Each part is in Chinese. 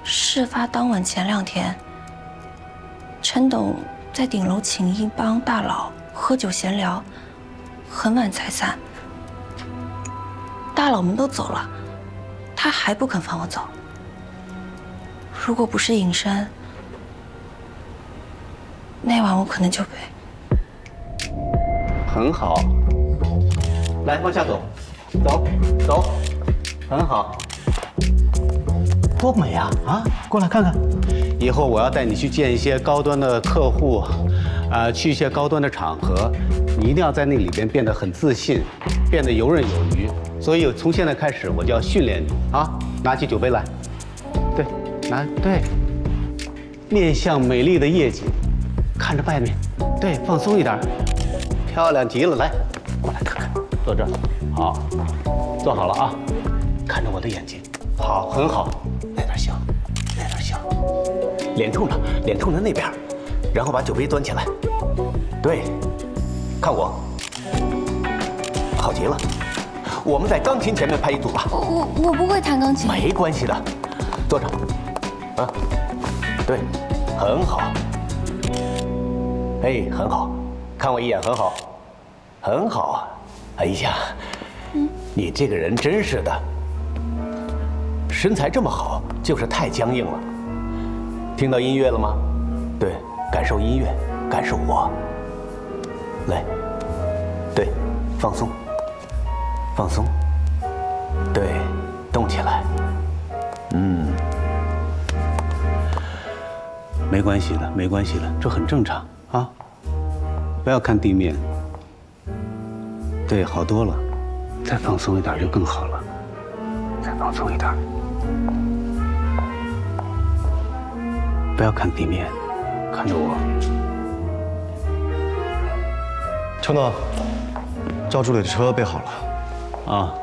事发当晚前2天，陈董在顶楼请一帮大佬喝酒闲聊，很晚才散。大佬们都走了，他还不肯放我走。如果不是隐身，那晚我可能就被……很好，来往下走，走，很好，多美啊！啊，过来看看。以后我要带你去见一些高端的客户，去一些高端的场合，你一定要在那里边变得很自信，变得游刃有余。所以从现在开始，我就要训练你啊！拿起酒杯来，对，对，面向美丽的夜景，看着外面，对，放松一点。漂亮极了，来，过来看看，坐这儿，好，坐好了啊，看着我的眼睛，好，很好，那点笑，脸冲着那边，然后把酒杯端起来，对，看我，好极了，我们在钢琴前面拍一组吧。我不会弹钢琴。没关系的，坐着，啊，对，很好，哎，很好。看我一眼，很好，很好。哎呀，你这个人真是的，身材这么好，就是太僵硬了。听到音乐了吗？对，感受音乐，感受我。来，对，放松，放松，对，动起来。没关系的，没关系的，这很正常啊。不要看地面，对，好多了，再放松一点就更好了，再放松一点，不要看地面，看着我。陈总，赵助理的车备好了。啊，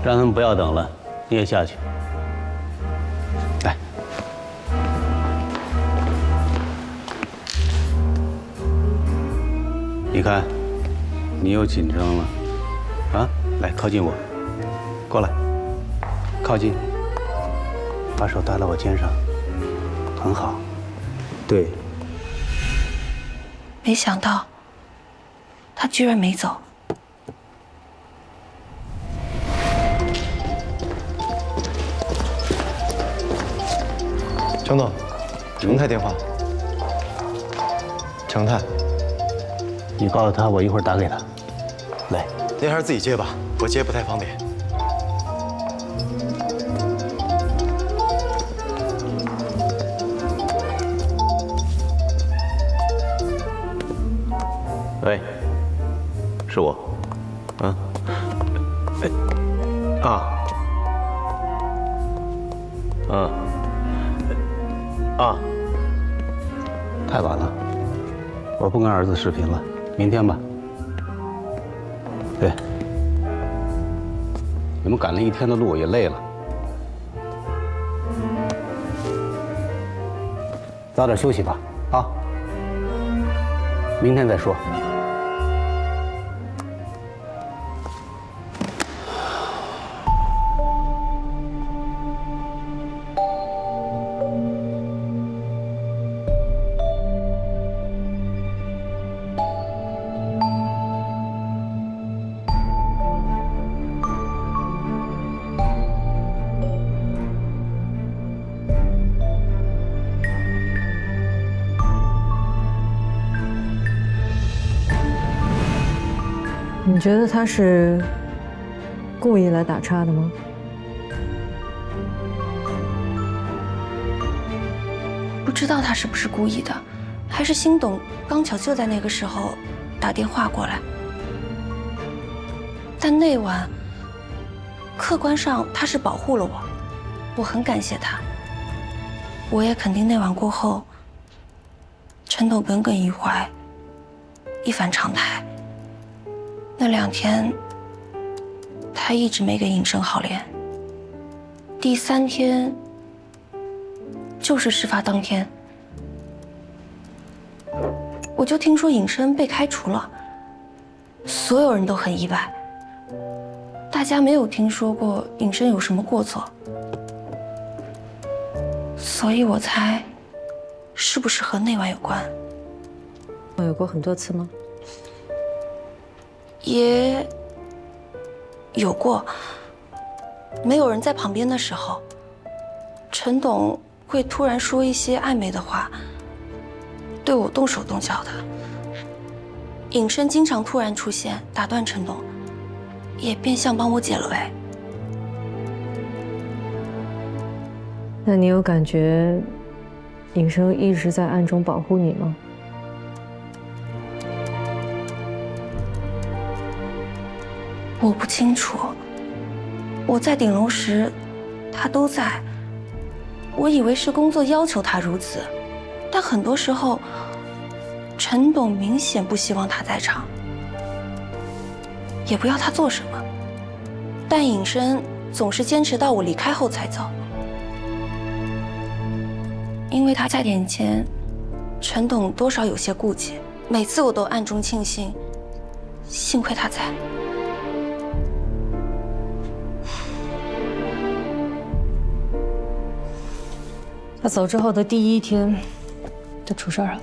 让他们不要等了，你也下去。来。你看，你又紧张了，啊！来，靠近我，过来，靠近，把手搭到我肩上，很好，对。没想到，他居然没走。程总，程太电话。程太。你告诉他，我一会儿打给他。来，您还是自己接吧，我接不太方便。喂，是我。啊？太晚了，我不跟儿子视频了。明天吧。对，你们赶了一天的路也累了，早点休息吧，啊，明天再说。你觉得他是故意来打岔的吗？不知道他是不是故意的，还是辛董刚巧就在那个时候打电话过来。但那晚，客观上他是保护了我，我很感谢他。我也肯定那晚过后，陈董耿耿于怀，一反常态。那2天，他一直没给尹生好脸。第3天，就是事发当天，我就听说尹生被开除了，所有人都很意外。大家没有听说过尹生有什么过错。所以我猜，是不是和那晚有关？有过很多次吗？也有过。没有人在旁边的时候，陈董会突然说一些暧昧的话，对我动手动脚的。尹生经常突然出现，打断陈董，也变相帮我解了围。那你有感觉尹生一直在暗中保护你吗？我不清楚。我在顶楼时，他都在。我以为是工作要求他如此，但很多时候，陈董明显不希望他在场，也不要他做什么。但尹生总是坚持到我离开后才走，因为他在点前，陈董多少有些顾忌。每次我都暗中庆幸，幸亏他在。他走之后的第1天，就出事儿了。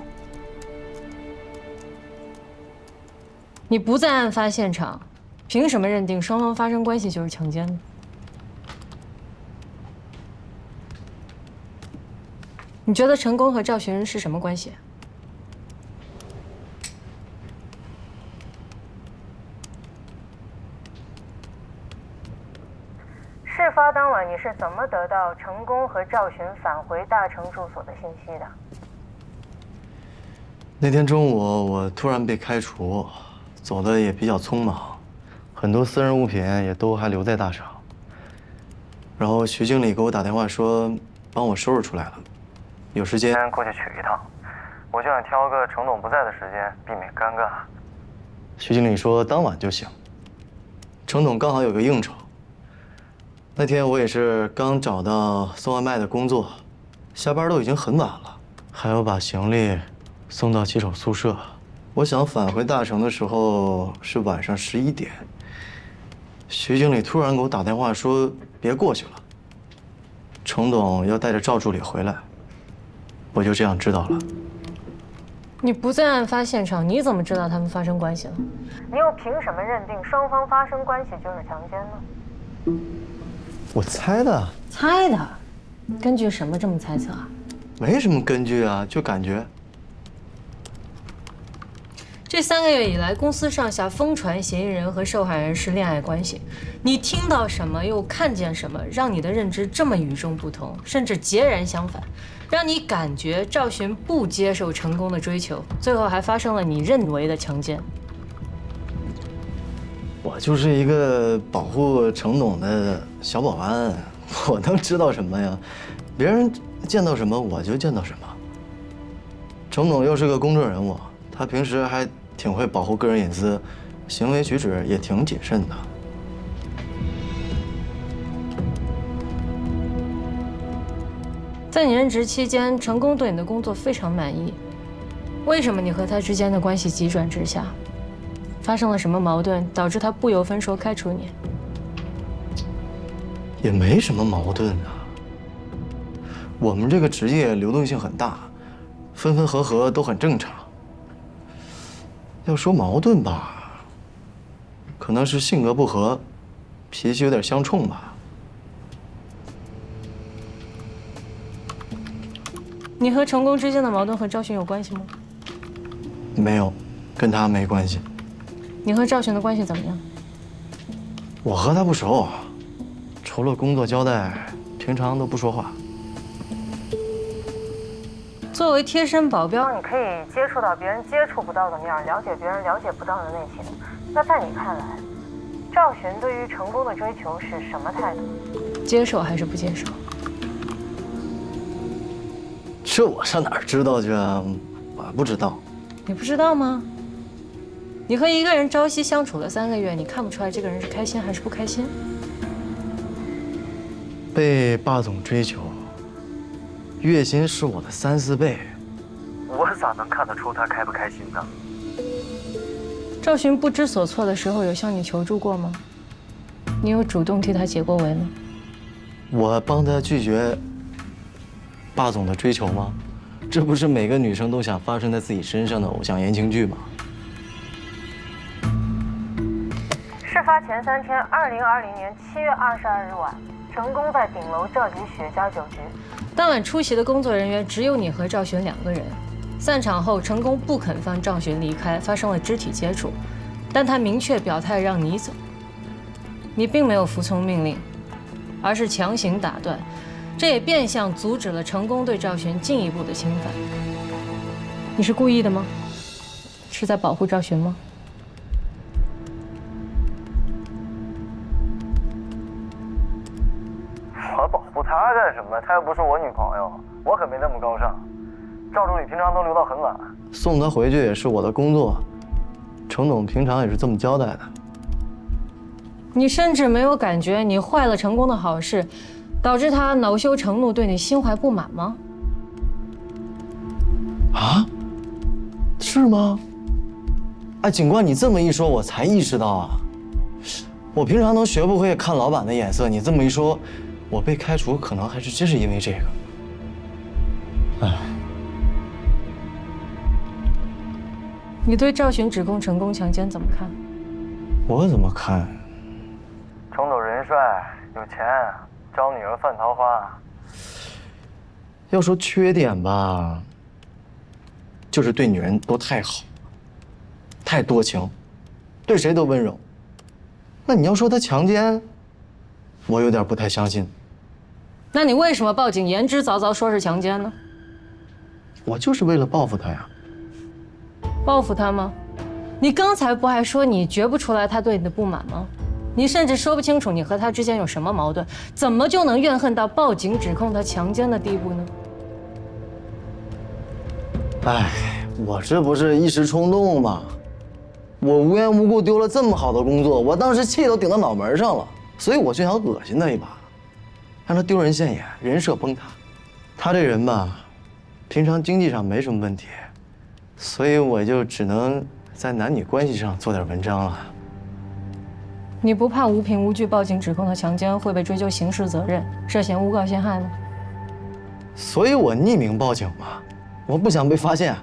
你不在案发现场，凭什么认定双方发生关系就是强奸呢？你觉得陈宫和赵寻是什么关系？事发当晚，你是怎么得到陈宫和赵寻返回大成住所的信息的？那天中午我突然被开除，走的也比较匆忙，很多私人物品也都还留在大厂。然后徐经理给我打电话说，帮我收拾出来了，有时间过去取一趟。我就想挑个程董不在的时间，避免尴尬。徐经理说当晚就行。程董刚好有个应酬。那天我也是刚找到送外卖的工作，下班都已经很晚了，还要把行李送到骑手宿舍。我想返回大城的时候是晚上11点，徐经理突然给我打电话说别过去了，程董要带着赵助理回来，我就这样知道了。你不在案发现场，你怎么知道他们发生关系了？你又凭什么认定双方发生关系就是强奸呢？我猜的。猜的？根据什么这么猜测啊？没什么根据啊，就感觉。这3个月以来，公司上下疯传嫌疑人和受害人是恋爱关系，你听到什么又看见什么，让你的认知这么与众不同，甚至截然相反，让你感觉赵寻不接受成功的追求，最后还发生了你认为的强奸。我就是一个保护程董的小保安，我能知道什么呀？别人见到什么我就见到什么。程董又是个公众人物，他平时还挺会保护个人隐私，行为举止也挺谨慎的。在你任职期间，成功对你的工作非常满意，为什么你和他之间的关系急转直下？发生了什么矛盾，导致他不由分说开除你？也没什么矛盾啊。我们这个职业流动性很大，分分合合都很正常。要说矛盾吧，可能是性格不合，脾气有点相冲吧。你和成功之间的矛盾和赵寻有关系吗？没有，跟他没关系。你和赵寻的关系怎么样？我和他不熟，除了工作交代，平常都不说话。作为贴身保镖，你可以接触到别人接触不到的面，了解别人了解不到的内情。那在你看来，赵寻对于成功的追求是什么态度？接受还是不接受？这我上哪儿知道去啊？我不知道。你不知道吗？你和一个人朝夕相处了3个月，你看不出来这个人是开心还是不开心？被霸总追求，月薪是我的3、4倍，我咋能看得出他开不开心呢？赵寻不知所措的时候，有向你求助过吗？你有主动替他解过围吗？我帮他拒绝霸总的追求吗？这不是每个女生都想发生在自己身上的偶像言情剧吗？事发前3天，2020年7月22日晚，成功在顶楼召集雪茄酒局。当晚出席的工作人员只有你和赵璇2个人。散场后，成功不肯放赵璇离开，发生了肢体接触，但他明确表态让你走。你并没有服从命令，而是强行打断，这也变相阻止了成功对赵璇进一步的侵犯。你是故意的吗？是在保护赵璇吗？我保护她干什么？她又不是我女朋友，我可没那么高尚。赵助理平常都留到很晚，送她回去也是我的工作。程总平常也是这么交代的。你甚至没有感觉你坏了成功的好事，导致他恼羞成怒，对你心怀不满吗？啊？是吗？哎，警官，你这么一说，我才意识到啊。我平常都学不会看老板的眼色，你这么一说，我被开除可能还是真是因为这个。哎。你对赵璇指控成功强奸怎么看？我怎么看？程总人帅有钱，招女儿犯桃花。要说缺点吧，就是对女人都太好，太多情，对谁都温柔。那你要说他强奸，我有点不太相信。那你为什么报警言之凿凿说是强奸呢？我就是为了报复他呀。报复他吗？你刚才不还说你觉不出来他对你的不满吗？你甚至说不清楚你和他之间有什么矛盾，怎么就能怨恨到报警指控他强奸的地步呢？哎，我这不是一时冲动吗？我无缘无故丢了这么好的工作，我当时气都顶到脑门上了，所以我就想恶心他一把，让他丢人现眼，人设崩塌。他这人吧，平常经济上没什么问题，所以我就只能在男女关系上做点文章了。你不怕无凭无据报警指控他强奸会被追究刑事责任，涉嫌诬告陷害吗？所以我匿名报警嘛，我不想被发现。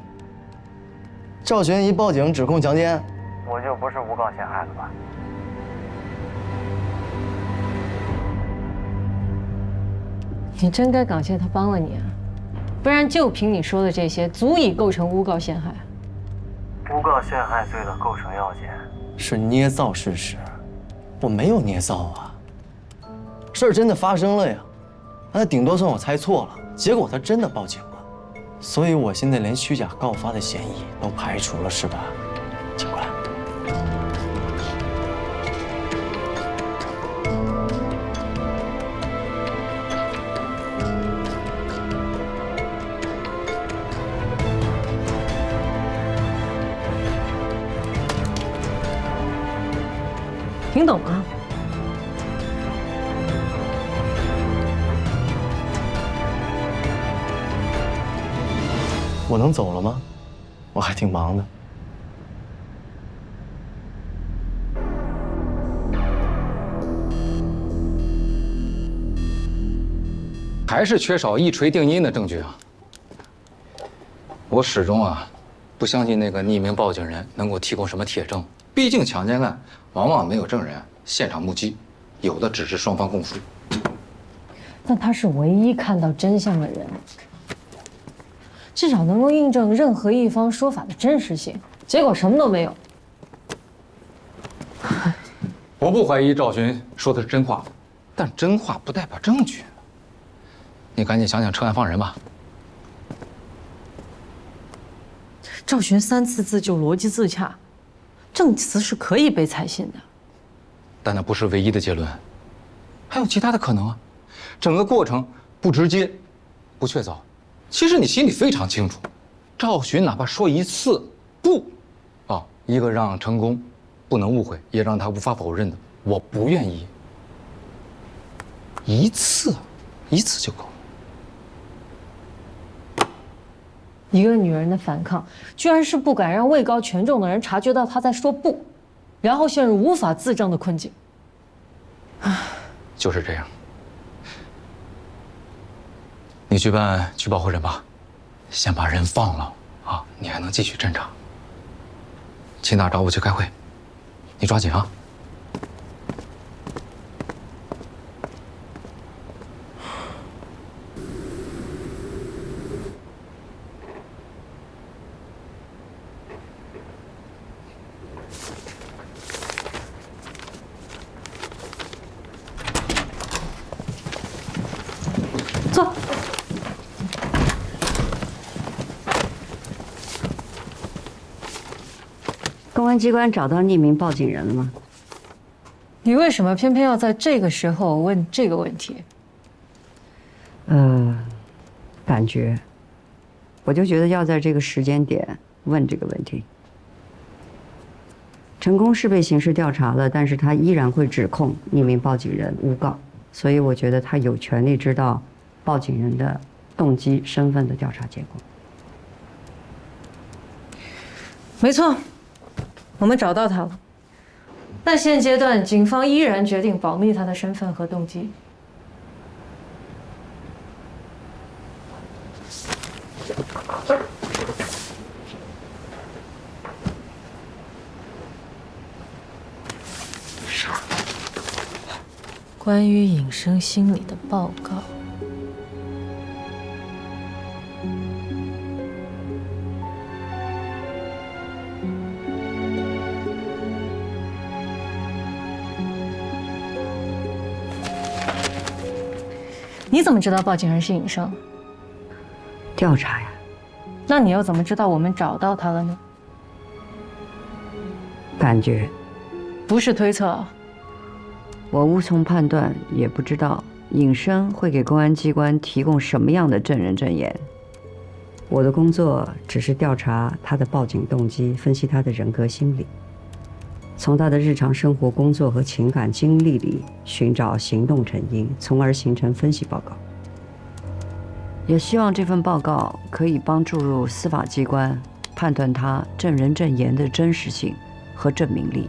赵璇一报警指控强奸，我就不是诬告陷害了吧？你真该感谢他帮了你啊，不然就凭你说的这些，足以构成诬告陷害。诬告陷害罪的构成要件是捏造事实，我没有捏造啊。事儿真的发生了呀，那顶多算我猜错了，结果他真的报警了，所以我现在连虚假告发的嫌疑都排除了，是吧，警官？听懂了？我能走了吗？我还挺忙的。还是缺少一锤定音的证据啊！我始终不相信那个匿名报警人能够提供什么铁证。毕竟强奸案往往没有证人现场目击，有的只是双方供述。但他是唯一看到真相的人，至少能够印证任何一方说法的真实性。结果什么都没有。我不怀疑赵寻说的是真话，但真话不代表证据。你赶紧想想撤案放人吧。赵寻3次自救逻辑自洽，证词是可以被采信的。但那不是唯一的结论，还有其他的可能啊。整个过程不直接，不确凿。其实你心里非常清楚，赵寻哪怕说一次不，一个让成功不能误会，也让他无法否认的，我不愿意。一次就够了。一个女人的反抗，居然是不敢让位高权重的人察觉到她在说不，然后陷入无法自证的困境。就是这样。你去办取保候审吧，先把人放了啊，你还能继续侦查。秦大找我去开会，你抓紧啊。坐。公安机关找到匿名报警人了吗？你为什么偏偏要在这个时候问这个问题？感觉，我就觉得要在这个时间点问这个问题。成功是被刑事调查了，但是他依然会指控匿名报警人诬告，所以我觉得他有权利知道报警人的动机、身份的调查结果。没错，我们找到他了。但现阶段，警方依然决定保密他的身份和动机。关于尹生心理的报告。你怎么知道报警人是尹生？调查呀。那你又怎么知道我们找到他了呢？感觉。不是推测。我无从判断，也不知道尹生会给公安机关提供什么样的证人证言。我的工作只是调查他的报警动机，分析他的人格心理，从他的日常生活、工作和情感经历里寻找行动成因，从而形成分析报告。也希望这份报告可以帮助入司法机关判断他证人证言的真实性和证明力。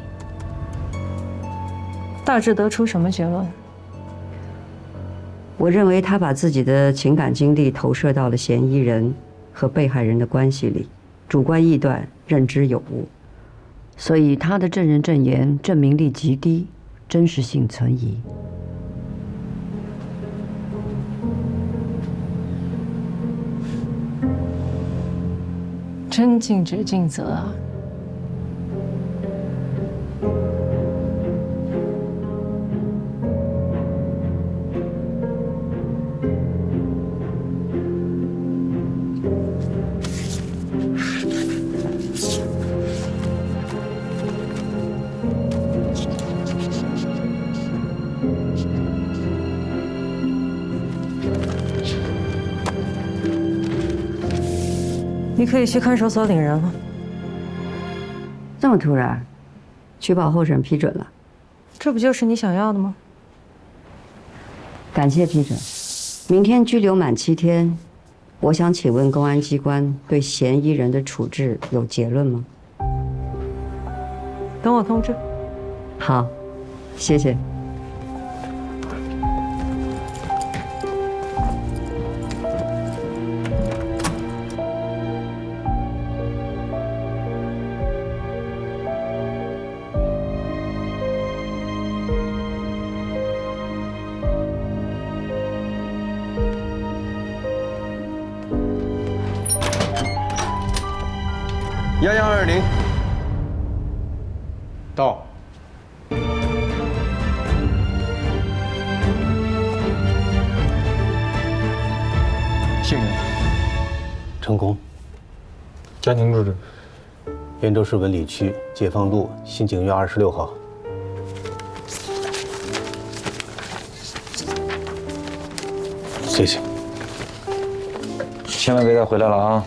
大致得出什么结论？我认为他把自己的情感经历投射到了嫌疑人和被害人的关系里，主观臆断，认知有误，所以他的证人证言证明力极低，真实性存疑。真尽职尽责啊！你可以去看守所领人了。这么突然，取保候审批准了？这不就是你想要的吗？感谢批准。明天拘留满7天，我想请问公安机关对嫌疑人的处置有结论吗？等我通知。好，谢谢。1120到。姓名：成功，家庭住址：延州市文理区解放路新景苑26号。谢谢。千万别再回来了啊！